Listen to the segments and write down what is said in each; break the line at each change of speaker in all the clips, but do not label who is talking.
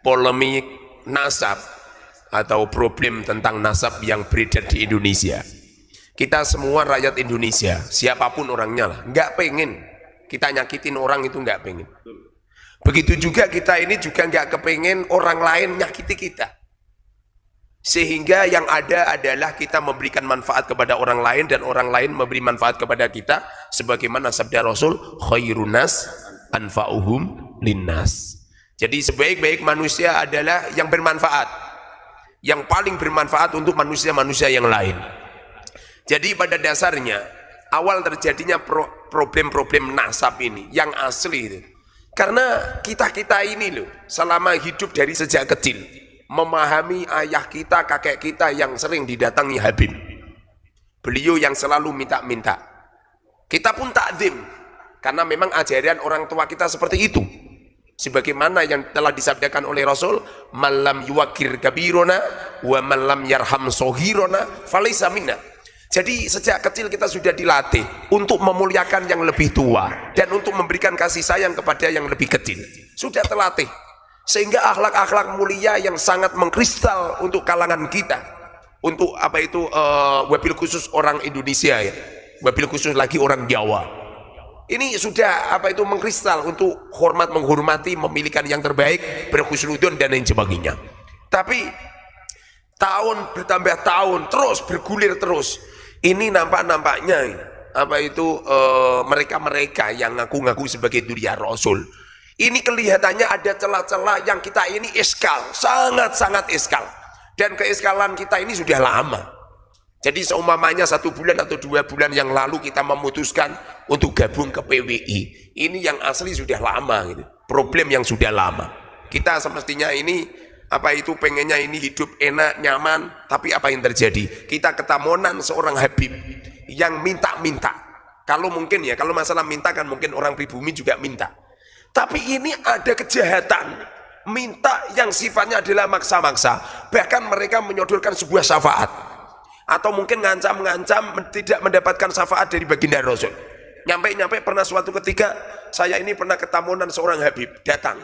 polemik nasab atau problem tentang nasab yang beredar di Indonesia. Kita semua rakyat Indonesia, siapapun orangnya lah, nggak pengen kita nyakitin orang, itu nggak pengen. Begitu juga kita ini juga nggak kepengen orang lain nyakiti kita. Sehingga yang ada adalah kita memberikan manfaat kepada orang lain dan orang lain memberi manfaat kepada kita, sebagaimana sabda Rasul, khairun nas anfa'uhum linnas. Jadi sebaik-baik manusia adalah yang bermanfaat, yang paling bermanfaat untuk manusia-manusia yang lain. Jadi pada dasarnya awal terjadinya problem-problem nasab ini yang asli itu karena kita ini loh selama hidup dari sejak kecil memahami ayah kita, kakek kita yang sering didatangi Habib. Beliau yang selalu minta-minta. Kita pun takdim karena memang ajaran orang tua kita seperti itu. Sebagaimana yang telah disabdakan oleh Rasul, malam yuwakir kabirona wa malam yarham sohirona falaysa minna. Jadi sejak kecil kita sudah dilatih untuk memuliakan yang lebih tua dan untuk memberikan kasih sayang kepada yang lebih kecil. Sudah terlatih. Sehingga akhlak-akhlak mulia yang sangat mengkristal untuk kalangan kita. Untuk apa itu wabil khusus orang Indonesia ya. Wabil khusus lagi orang Jawa. Ini sudah apa itu mengkristal untuk menghormati, memiliki yang terbaik, berhusnudon dan lain sebagainya. Tapi tahun bertambah tahun terus bergulir terus. Ini nampaknya apa itu mereka-mereka yang ngaku-ngaku sebagai duriya Rasul. Ini kelihatannya ada celah-celah yang kita ini iskal, sangat-sangat iskal. Dan keiskalan kita ini sudah lama. Jadi seumpamanya 1 bulan atau 2 bulan yang lalu kita memutuskan untuk gabung ke PWI. Ini yang asli sudah lama gitu. Problem yang sudah lama. Kita semestinya ini apa itu pengennya ini hidup enak, nyaman, tapi apa yang terjadi? Kita ketamonan seorang Habib yang minta-minta. Kalau mungkin ya, kalau masalah minta kan mungkin orang pribumi juga minta. Tapi ini ada kejahatan, minta yang sifatnya adalah maksa-maksa. Bahkan mereka menyodorkan sebuah syafaat. Atau mungkin ngancam-ngancam tidak mendapatkan syafaat dari baginda Rasul. Nyampe-nyampe pernah suatu ketika, saya ini pernah ketamunan seorang Habib, datang.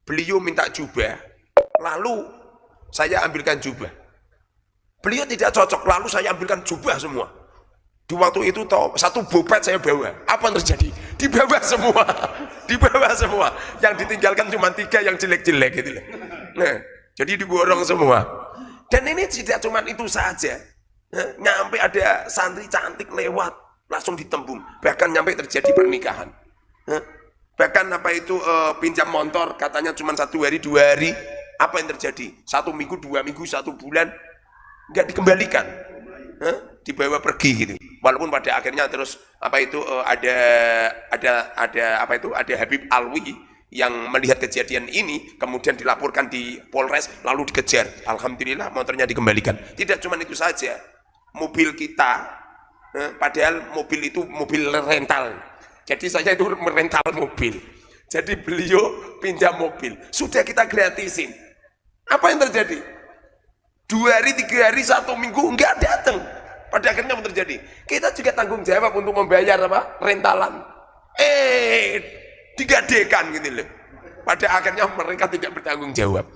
Beliau minta jubah. Lalu saya ambilkan jubah. Beliau tidak cocok, lalu saya ambilkan jubah semua. Di waktu itu satu bopet saya bawa. Apa yang terjadi? Dibawa semua. Dibawa semua. Yang ditinggalkan cuma 3 yang jelek-jelek gitu. Nah, jadi diborong semua. Dan ini tidak cuma itu saja. Nah, nyampe ada santri cantik lewat, langsung ditembung. Bahkan nyampe terjadi pernikahan. Nah, bahkan apa itu pinjam motor katanya cuma 1 hari 2 hari. Apa yang terjadi? 1 minggu, 2 minggu, 1 bulan nggak dikembalikan, dibawa pergi gitu. Walaupun pada akhirnya terus apa itu ada Habib Alwi yang melihat kejadian ini, kemudian dilaporkan di Polres, lalu dikejar. Alhamdulillah motornya dikembalikan. Tidak cuma itu saja, mobil kita, padahal mobil itu mobil rental. Jadi saya itu merental mobil. Jadi beliau pinjam mobil, sudah kita gratisin. Apa yang terjadi? 2 hari, 3 hari, 1 minggu enggak datang. Pada akhirnya apa terjadi? Kita juga tanggung jawab untuk membayar apa? Rentalan. Digadekan gitu loh. Pada akhirnya mereka tidak bertanggung jawab.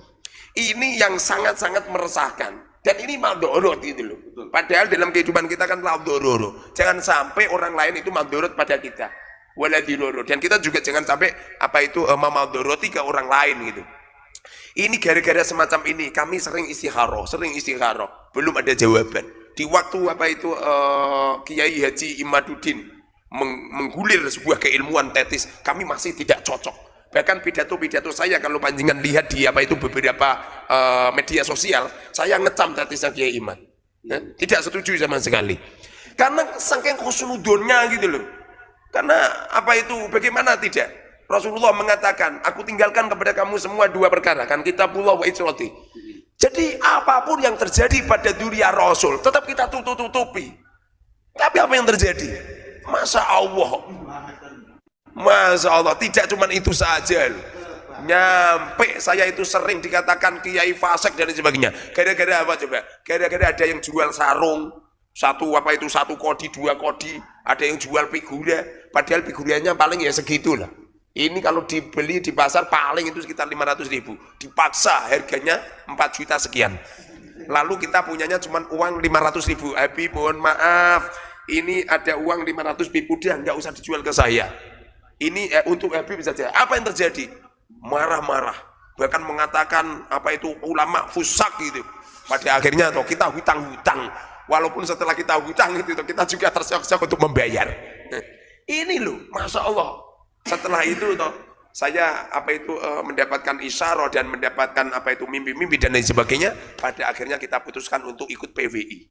Ini yang sangat-sangat meresahkan. Dan ini maldorot gitu loh. Padahal dalam kehidupan kita kan maldorot. Jangan sampai orang lain itu maldorot pada kita. Waladiroro. Dan kita juga jangan sampai apa itu memaldoroti ke orang lain gitu. Ini gara-gara semacam ini kami sering istikharah, belum ada jawaban. Di waktu apa itu Kiai Haji Imaduddin menggulir sebuah keilmuan tetis, kami masih tidak cocok. Bahkan pidato-pidato saya kalau panjenengan lihat di apa itu beberapa media sosial, saya ngecam tetisnya Kiai Imad. Tidak setuju sama sekali. Karena saking khusnudonnya gitu loh. Karena apa itu bagaimana tidak? Rasulullah mengatakan, aku tinggalkan kepada kamu semua 2 perkara, kan kitabullah wa itrati. Jadi apapun yang terjadi pada duriya Rasul, tetap kita tutupi. Tapi apa yang terjadi? Masya Allah, tidak cuma itu saja. Nyampe saya itu sering dikatakan kiai fasik dan sebagainya. Gara-gara apa coba? Gara-gara ada yang jual sarung, 1 kodi, 2 kodi, ada yang jual figura, padahal figuranya paling ya segitulah. Ini kalau dibeli di pasar paling itu sekitar 500.000. Dipaksa harganya 4 juta sekian. Lalu kita punyanya cuma uang 500.000. Habib mohon maaf, ini ada uang 500.000, udah nggak usah dijual ke saya. Ini untuk Habib saja. Apa yang terjadi? Marah-marah. Bahkan mengatakan apa itu ulama fusak gitu. Pada akhirnya toh kita hutang-hutang. Walaupun setelah kita hutang itu kita juga terseok-seok untuk membayar. Ini loh, masya Allah. Setelah itu toh saya apa itu mendapatkan isyarah dan mendapatkan apa itu mimpi-mimpi dan lain sebagainya. Pada akhirnya kita putuskan untuk ikut PWI.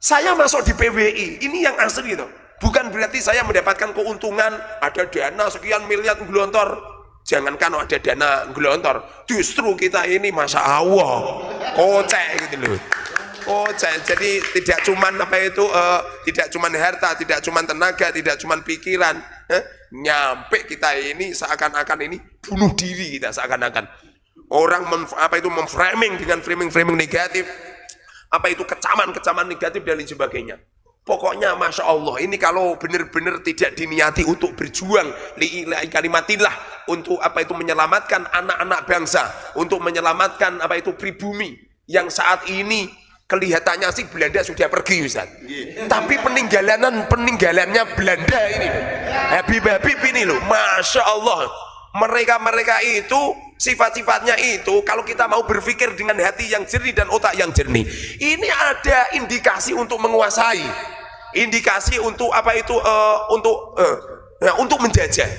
Saya masuk di PWI. Ini yang asli toh. Bukan berarti saya mendapatkan keuntungan ada dana sekian miliar gelontor. Jangankan ada dana gelontor, justru kita ini masya Allah kocek gitu loh. Kocek. Jadi tidak cuman apa itu tidak cuman harta, tidak cuman tenaga, tidak cuman pikiran. Nyampe kita ini seakan-akan ini bunuh diri kita seakan-akan. Orang apa itu memframing dengan framing negatif. Apa itu kecaman negatif dan lain sebagainya. Pokoknya masya Allah ini kalau benar-benar tidak diniati untuk berjuang lillahi kalimatillah, untuk apa itu menyelamatkan anak-anak bangsa, untuk menyelamatkan apa itu pribumi yang saat ini kelihatannya sih Belanda sudah pergi Ustaz. Tapi peninggalannya Belanda ini Habib ini loh, masya Allah mereka itu sifat-sifatnya itu kalau kita mau berpikir dengan hati yang jernih dan otak yang jernih, ini ada indikasi untuk menguasai, indikasi untuk apa itu untuk menjajah.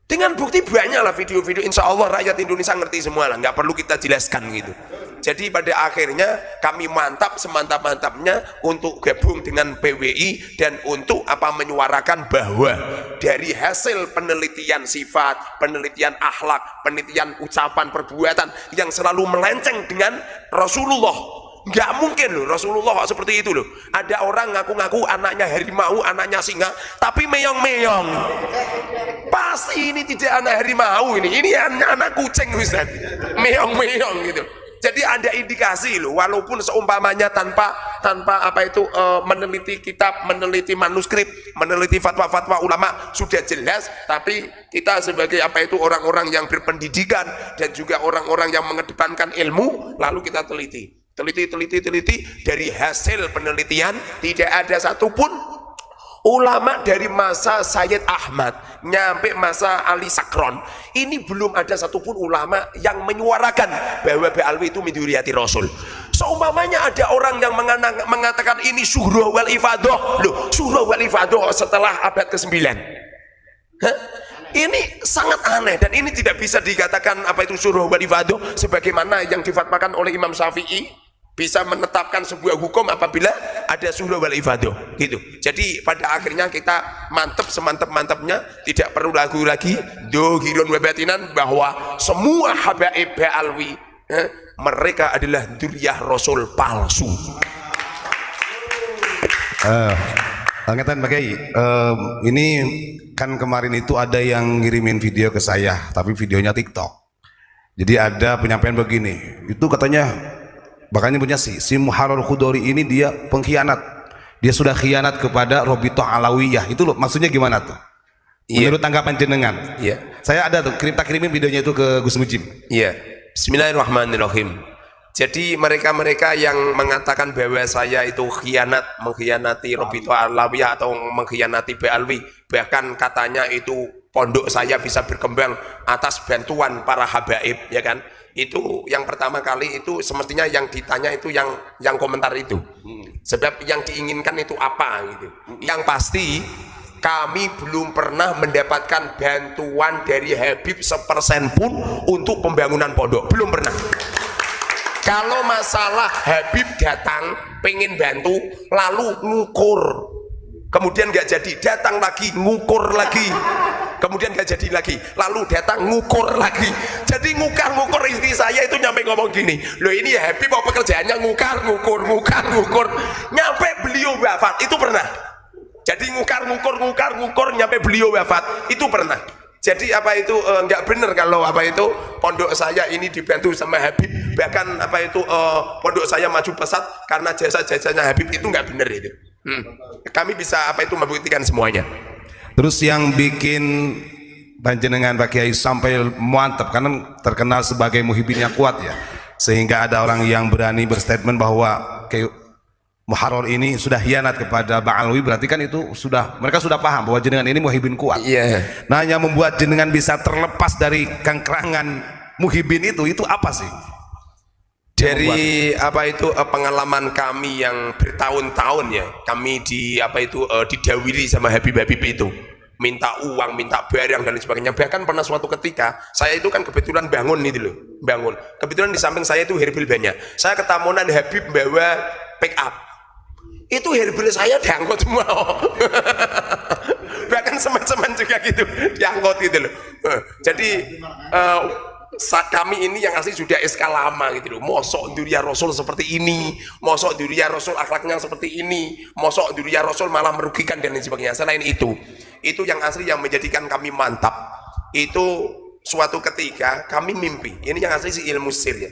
Dengan bukti banyak lah video-video, insya Allah rakyat Indonesia ngerti semua lah, nggak perlu kita jelaskan gitu. Jadi pada akhirnya kami mantap semantap-mantapnya untuk gabung dengan PWI dan untuk apa menyuarakan bahwa dari hasil penelitian sifat, penelitian akhlak, penelitian ucapan perbuatan yang selalu melenceng dengan Rasulullah. Nggak mungkin loh Rasulullah seperti itu loh. Ada orang ngaku-ngaku anaknya harimau, anaknya singa, tapi meyong-meyong. Pasti ini tidak anak harimau ini anak kucing Ustaz. Meyong-meyong gitu. Jadi ada indikasi loh, walaupun seumpamanya tanpa apa itu meneliti kitab, meneliti manuskrip, meneliti fatwa-fatwa ulama sudah jelas, tapi kita sebagai apa itu orang-orang yang berpendidikan dan juga orang-orang yang mengedepankan ilmu, lalu kita teliti dari hasil penelitian tidak ada satupun ulama dari masa Sayyid Ahmad nyampe masa Ali Sakron ini belum ada satupun ulama yang menyuarakan bahwa Ba'alwi itu min dzurriyyati Rasul. Seumpamanya ada orang yang mengatakan ini surah wal ifadah, loh surah wal ifadah setelah abad ke-9. Ini sangat aneh dan ini tidak bisa dikatakan apa itu surah wal ifadah sebagaimana yang difatwakan oleh Imam Syafi'i. Bisa menetapkan sebuah hukum apabila ada surah wal ifadah gitu. Jadi pada akhirnya kita mantep semantap-mantapnya, tidak perlu lagu lagi dohirun wabatinan bahwa semua habaib Ba'alwi mereka adalah dzurriyyah Rasul palsu.
Ngeten Pak Kiai, ini kan kemarin itu ada yang ngirimin video ke saya, tapi videonya TikTok. Jadi ada penyampaian begini, itu katanya makanya punya si Muharrar Khudori ini dia pengkhianat, dia sudah khianat kepada Robitoh Alawiyah. Itu loh maksudnya gimana tuh? Menurut tanggapan jenengan?
Iya.
Saya ada tuh kirimin videonya itu ke Gus Mujib.
Iya. Bismillahirrahmanirrahim. Jadi mereka-mereka yang mengatakan bahwa saya itu mengkhianati Robitoh Alawiyah atau mengkhianati Ba'alwi, bahkan katanya itu pondok saya bisa berkembang atas bantuan para habaib, ya kan? Itu yang pertama kali itu semestinya yang ditanya itu yang komentar itu. Sebab yang diinginkan itu apa gitu. Yang pasti kami belum pernah mendapatkan bantuan dari Habib 1% pun untuk pembangunan pondok, belum pernah. Kalau masalah Habib datang pengen bantu lalu ngukur, kemudian nggak jadi, datang lagi ngukur lagi, kemudian nggak jadi lagi, lalu datang ngukur lagi. Jadi ngukur istri saya itu nyampe ngomong gini, loh ini ya Habib mau pekerjaannya ngukur, nyampe beliau wafat itu pernah. Jadi ngukur nyampe beliau wafat itu pernah. Jadi apa itu nggak benar kalau apa itu pondok saya ini dibantu sama Habib, bahkan apa itu pondok saya maju pesat karena jasa-jasanya Habib, itu nggak benar itu. Kami bisa apa itu membuktikan semuanya.
Terus yang bikin panjenengan Pak Kiai sampai mantap karena terkenal sebagai muhibinnya kuat ya, sehingga ada orang yang berani berstatement bahwa kayak Muharrar ini sudah hianat kepada Ba'alwi, berarti kan itu sudah mereka sudah paham bahwa jenengan ini muhibin kuat.
Iya.
Nah, yang membuat jenengan bisa terlepas dari kengkerangan muhibin itu apa sih?
Dari apa itu pengalaman kami yang bertahun-tahun ya, kami didawiri sama Habib-Habib itu, minta uang, minta barang dan lain sebagainya. Bahkan pernah suatu ketika saya itu kan kebetulan bangun kebetulan di samping saya itu herbal banyak. Saya ketamunan Habib bawa pick up, itu herbal saya diangkut semua. Bahkan teman-teman juga gitu diangkut gitu loh. Jadi kami ini yang asli sudah SK lama gitu loh. Mosok duriya Rasul seperti ini, mosok duriya Rasul akhlaknya seperti ini, mosok duriya Rasul malah merugikan dan lain sebagainya. Selain itu yang asli yang menjadikan kami mantap. Itu suatu ketika kami mimpi, ini yang asli si ilmu sir ya.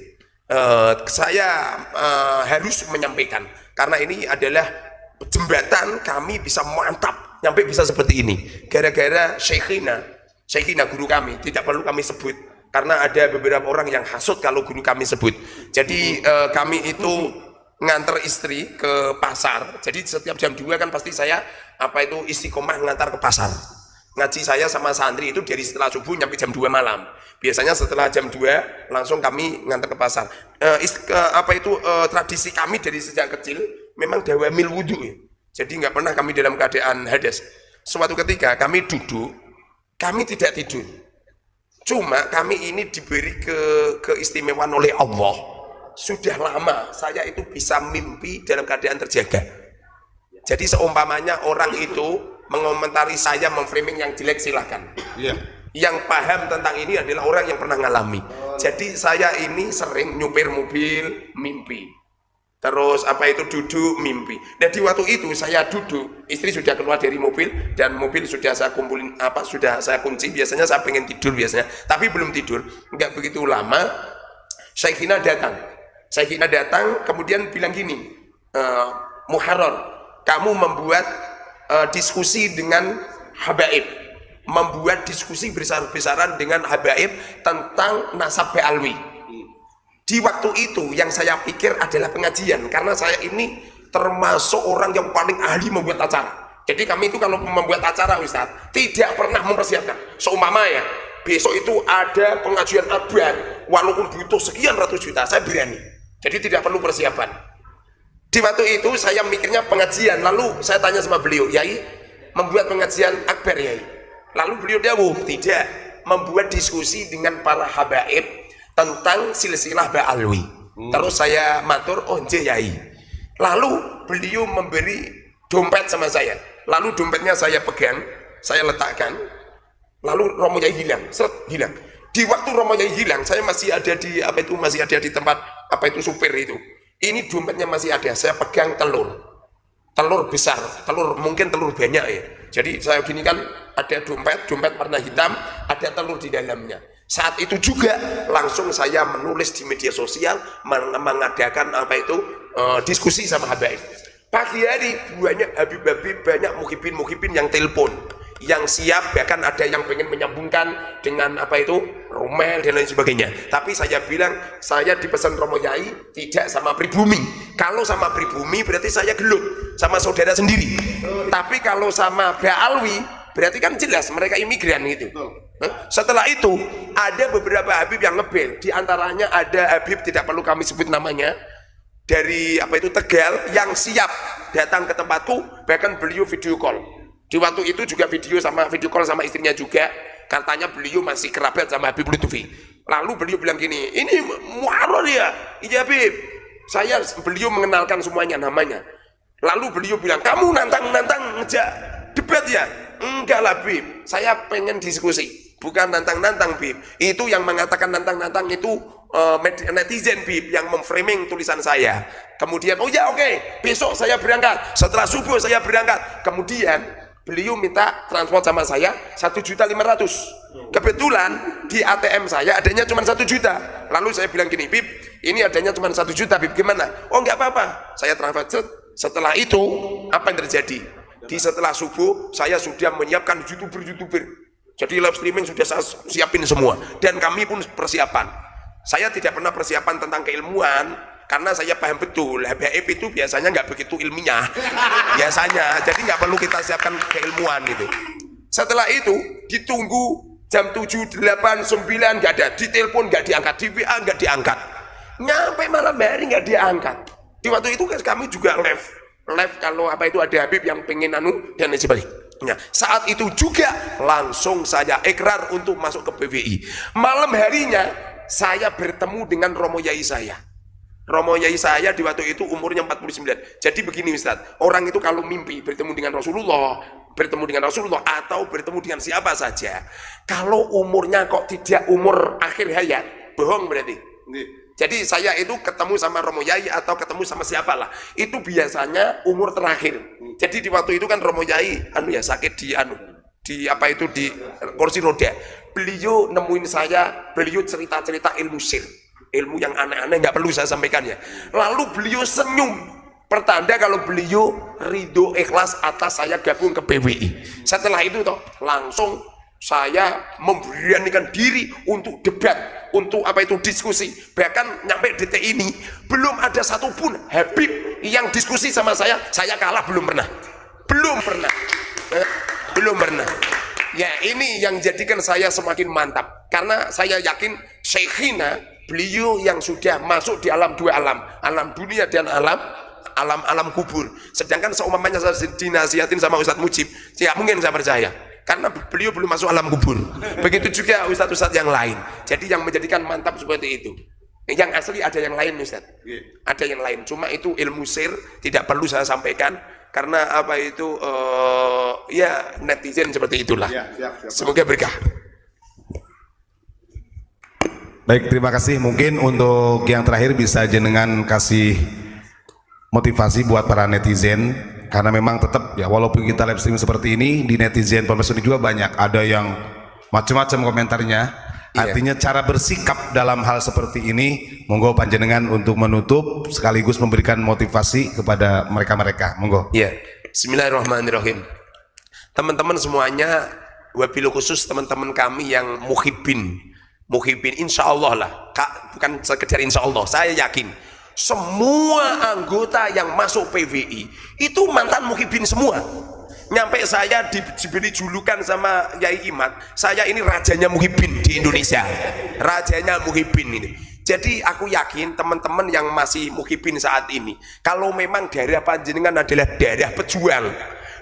Saya harus menyampaikan karena ini adalah jembatan kami bisa mantap nyampe bisa seperti ini gara-gara Syekhina guru kami, tidak perlu kami sebut karena ada beberapa orang yang hasut kalau guru kami sebut. Jadi kami itu nganter istri ke pasar. Jadi setiap jam 2 kan pasti saya istiqomah ngantar ke pasar. Ngaji saya sama santri itu dari setelah subuh nyampe jam 2 malam. Biasanya setelah jam 2 langsung kami ngantar ke pasar. Tradisi kami dari sejak kecil memang dawamil wudhu ya. Jadi nggak pernah kami dalam keadaan hadas. Suatu ketika kami duduk, kami tidak tidur. Cuma kami ini diberi keistimewaan oleh Allah. Sudah lama saya itu bisa mimpi dalam keadaan terjaga. Jadi seumpamanya orang itu mengomentari saya, memframing yang jelek silahkan.
Iya.
Yang paham tentang ini adalah orang yang pernah ngalami. Jadi saya ini sering nyupir mobil mimpi. Terus duduk mimpi. Dan di waktu itu saya duduk, istri sudah keluar dari mobil dan mobil sudah saya kumpulin sudah saya kunci. Biasanya saya pengen tidur biasanya, tapi belum tidur. Enggak begitu lama, Syekhina datang kemudian bilang gini, Muharrar, kamu membuat diskusi dengan habaib, membuat diskusi besar-besaran dengan habaib tentang nasab Ba'alwi. Di waktu itu yang saya pikir adalah pengajian, karena saya ini termasuk orang yang paling ahli membuat acara. Jadi kami itu kalau membuat acara Ustadz tidak pernah mempersiapkan. Seumpama ya besok itu ada pengajian akbar, walaupun butuh sekian ratus juta saya berani. Jadi tidak perlu persiapan. Di waktu itu saya mikirnya pengajian, lalu saya tanya sama beliau, Yai membuat pengajian akbar Yai? Lalu beliau dawuh, tidak, membuat diskusi dengan para habaib tentang silsilah Ba'alwi. Terus saya matur, oh nggih Yai. Lalu beliau memberi dompet sama saya. Lalu dompetnya saya pegang, saya letakkan. Lalu Romo Yai hilang, hilang. Di waktu Romo Yai hilang, saya masih ada di tempat supir itu. Ini dompetnya masih ada. Saya pegang telur besar, mungkin telur banyak ya. Jadi saya gini kan, ada dompet warna hitam, ada telur di dalamnya. Saat itu juga langsung saya menulis di media sosial, mengadakan diskusi sama habaib. Pagi hari banyak habib-habib, banyak muhibin yang telepon, yang siap, bahkan ada yang pengen menyambungkan dengan romel dan lain sebagainya. Tapi saya bilang, saya dipesan Romo Yai tidak sama pribumi. Kalau sama pribumi berarti saya gelut sama saudara sendiri. Tapi kalau sama Ba'alwi berarti kan jelas mereka imigran gitu. Setelah itu ada beberapa habib yang ngebel. Di antaranya ada habib tidak perlu kami sebut namanya, dari Tegal, yang siap datang ke tempatku, bahkan beliau video call. Di waktu itu juga video call sama istrinya juga. Katanya beliau masih kerabat sama Habib Lutfi. Lalu beliau bilang gini, ini Muharrar ya? Iya Habib. Beliau mengenalkan semuanya namanya. Lalu beliau bilang, kamu nantang ngejak debat ya? Enggak lah Bib, saya pengen diskusi. Bukan nantang Bib. Itu yang mengatakan nantang itu netizen Bib, yang memframing tulisan saya. Kemudian, oh ya oke, besok saya berangkat. Setelah subuh saya berangkat. Kemudian beliau minta transport sama saya 1.500.000. Kebetulan di ATM saya adanya cuma 1 juta. Lalu saya bilang gini, Bib, ini adanya cuma 1 juta Bib, gimana? Oh enggak apa-apa, saya transfer. Setelah itu apa yang terjadi? Di setelah subuh saya sudah menyiapkan youtuber. Jadi live streaming sudah saya siapin semua dan kami pun persiapan. Saya tidak pernah persiapan tentang keilmuan karena saya paham betul HBIP itu biasanya nggak begitu ilmiah biasanya, jadi nggak perlu kita siapkan keilmuan gitu. Setelah itu ditunggu jam 7, 8, 9 nggak ada, ditelepon nggak diangkat, di WA nggak diangkat, nyampe malam hari nggak diangkat. Di waktu itu kami juga live kalau apa itu ada Habib yang pengen anu dan sebagainya. Saat itu juga langsung saya ikrar untuk masuk ke PWI. Malam harinya saya bertemu dengan Romo Yai saya. Romo Yai saya di waktu itu umurnya 49. Jadi begini Ustaz, orang itu kalau mimpi bertemu dengan Rasulullah atau bertemu dengan siapa saja, kalau umurnya kok tidak umur akhir hayat, bohong berarti. Jadi saya itu ketemu sama Romo Yai atau ketemu sama siapalah, itu biasanya umur terakhir. Jadi di waktu itu kan Romo Yai sakit di apa itu di kursi roda. Beliau nemuin saya, beliau cerita-cerita ilmu sir, ilmu yang aneh-aneh nggak perlu saya sampaikan ya. Lalu beliau senyum, pertanda kalau beliau ridho ikhlas atas saya gabung ke PWI. Setelah itu toh langsung saya memberanikan diri untuk debat, untuk apa itu diskusi. Bahkan nyampe detik ini belum ada satupun Habib yang diskusi sama saya kalah, belum pernah. Ya ini yang jadikan saya semakin mantap, karena saya yakin Syekhina beliau yang sudah masuk di alam dua alam dunia dan alam kubur. Sedangkan seumpamanya saya dinasihatin sama Ustadz Mujib, ya mungkin saya percaya, karena beliau belum masuk alam kubur. Begitu juga ustadz-ustadz yang lain. Jadi yang menjadikan mantap seperti itu. Yang asli ada yang lain Ustadz. Ada yang lain. Cuma itu ilmu sir tidak perlu saya sampaikan karena apa itu ya netizen seperti itulah. Semoga berkah.
Baik, terima kasih. Mungkin untuk yang terakhir bisa jenengan kasih motivasi buat para netizen, karena memang tetap ya walaupun kita live streaming seperti ini, di netizen Ponpes Unik juga banyak ada yang macam-macam komentarnya. Artinya cara bersikap dalam hal seperti ini, monggo panjenengan untuk menutup sekaligus memberikan motivasi kepada mereka-mereka. Monggo.
Iya. Bismillahirrahmanirrahim. Teman-teman semuanya, wabil khusus teman-teman kami yang muhibbin, insya Allah lah, bukan sekedar insya Allah, saya yakin semua anggota yang masuk PWI itu mantan muhibbin semua. Nyampe saya diberi julukan sama Yai Imad, saya ini rajanya muhibbin di Indonesia, rajanya muhibbin ini. Jadi aku yakin teman-teman yang masih muhibbin saat ini, kalau memang daerah panjenengan adalah daerah pejuang,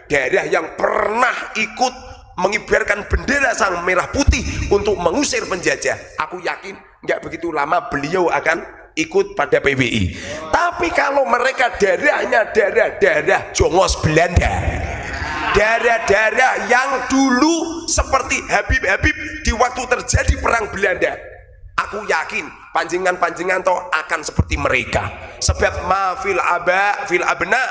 daerah yang pernah ikut mengibarkan bendera sang merah putih untuk mengusir penjajah, aku yakin nggak begitu lama beliau akan ikut pada PWI. Tapi kalau mereka daerahnya daerah Jongos Belanda, daerah-daerah yang dulu seperti Habib-Habib di waktu terjadi perang Belanda, aku yakin panjenengan toh akan seperti mereka. Sebab ma fil abna,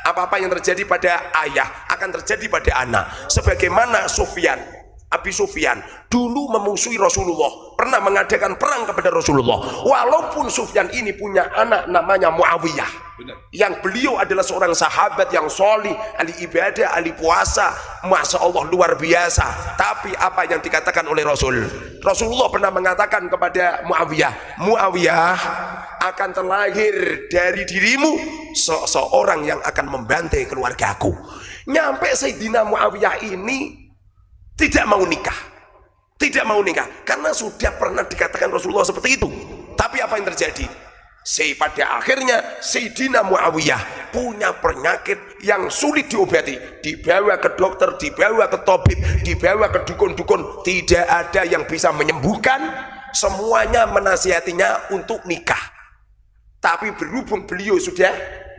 apa-apa yang terjadi pada ayah akan terjadi pada anak. Sebagaimana Abi Sufyan dulu memusuhi Rasulullah, pernah mengadakan perang kepada Rasulullah. Walaupun Sufyan ini punya anak namanya Muawiyah, yang beliau adalah seorang sahabat yang solih, ahli ibadah, ahli puasa, masya Allah luar biasa. Tapi apa yang dikatakan oleh Rasulullah pernah mengatakan kepada Muawiyah, akan terlahir dari dirimu seorang yang akan membantai keluargaku. Nyampe Sayyidina Muawiyah ini tidak mau nikah karena sudah pernah dikatakan Rasulullah seperti itu. Tapi apa yang terjadi? Pada akhirnya Sayyidina Muawiyah punya penyakit yang sulit diobati, dibawa ke dokter, dibawa ke tabib, dibawa ke dukun-dukun, tidak ada yang bisa menyembuhkan. Semuanya menasihatinya untuk nikah. Tapi berhubung beliau sudah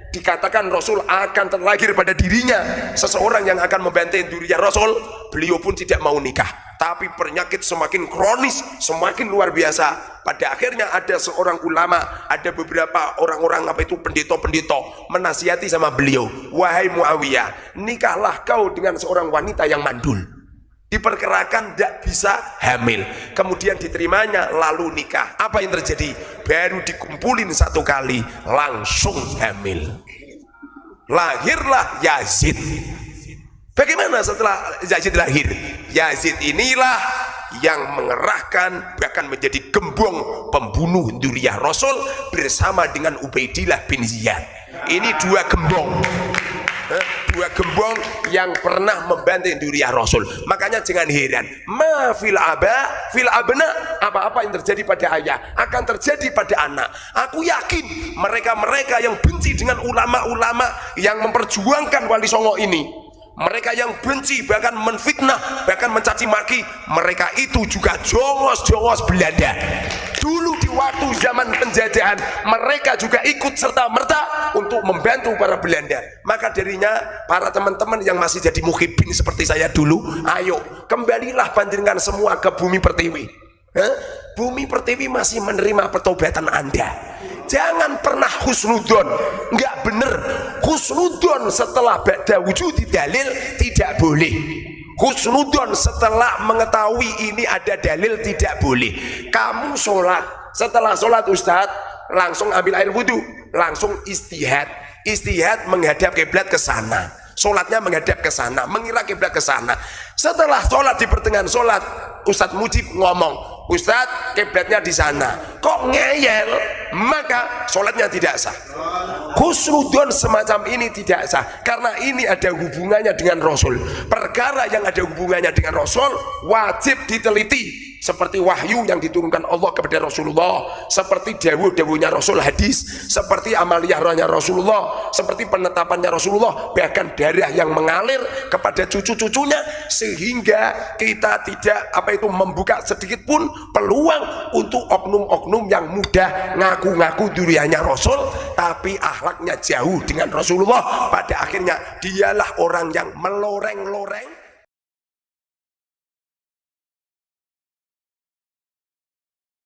dikatakan Rasul akan terlahir pada dirinya seseorang yang akan membantai dirinya Rasul, beliau pun tidak mau nikah. Tapi penyakit semakin kronis, semakin luar biasa. Pada akhirnya ada seorang ulama, ada beberapa orang-orang apa itu pendeta-pendeta menasihati sama beliau, wahai Muawiyah, nikahlah kau dengan seorang wanita yang mandul, diperkirakan tidak bisa hamil. Kemudian diterimanya, lalu nikah. Apa yang terjadi? Baru dikumpulin satu kali langsung hamil. Lahirlah Yazid. Bagaimana setelah Yazid lahir? Yazid inilah yang mengerahkan bahkan menjadi gembong pembunuh dzurriyyah Rasul bersama dengan Ubaidillah bin Ziyad. Ini dua gembong yang pernah membantu dzurriyyah Rasul. Makanya jangan heran, ma fil abna, apa-apa yang terjadi pada ayah akan terjadi pada anak. Aku yakin mereka-mereka yang benci dengan ulama-ulama yang memperjuangkan Wali Songo ini, mereka yang benci bahkan menfitnah bahkan mencaci maki, mereka itu juga jongos-jongos Belanda. Dulu di waktu zaman penjajahan mereka juga ikut serta merta untuk membantu para Belanda. Maka darinya para teman-teman yang masih jadi muhibin seperti saya dulu, ayo kembalilah panjenengan semua ke Bumi Pertiwi. Bumi Pertiwi masih menerima pertobatan Anda. Jangan pernah husnudon, nggak bener. Husnudon setelah ba'da wujudi dalil tidak boleh. Husnudon setelah mengetahui ini ada dalil tidak boleh. Kamu sholat, setelah sholat Ustadz langsung ambil air wudhu, langsung istihad menghadap kiblat ke sana. Sholatnya menghadap ke sana, mengira kiblat ke sana. Setelah sholat, di pertengahan sholat, Ustadz Mujib ngomong, Ustadz kiblatnya di sana, kok ngeyel, maka sholatnya tidak sah. Husnudon semacam ini tidak sah, karena ini ada hubungannya dengan Rasul. Perkara yang ada hubungannya dengan Rasul wajib diteliti, seperti wahyu yang diturunkan Allah kepada Rasulullah, seperti dawuh-dawuhnya Rasul hadis, seperti amaliyah rohnya Rasulullah, seperti penetapannya Rasulullah, bahkan darah yang mengalir kepada cucu-cucunya, sehingga kita tidak membuka sedikit pun peluang untuk oknum-oknum yang mudah ngaku-ngaku dzurriyyahnya Rasul tapi akhlaknya jauh dengan Rasulullah. Pada akhirnya dialah orang yang meloreng-loreng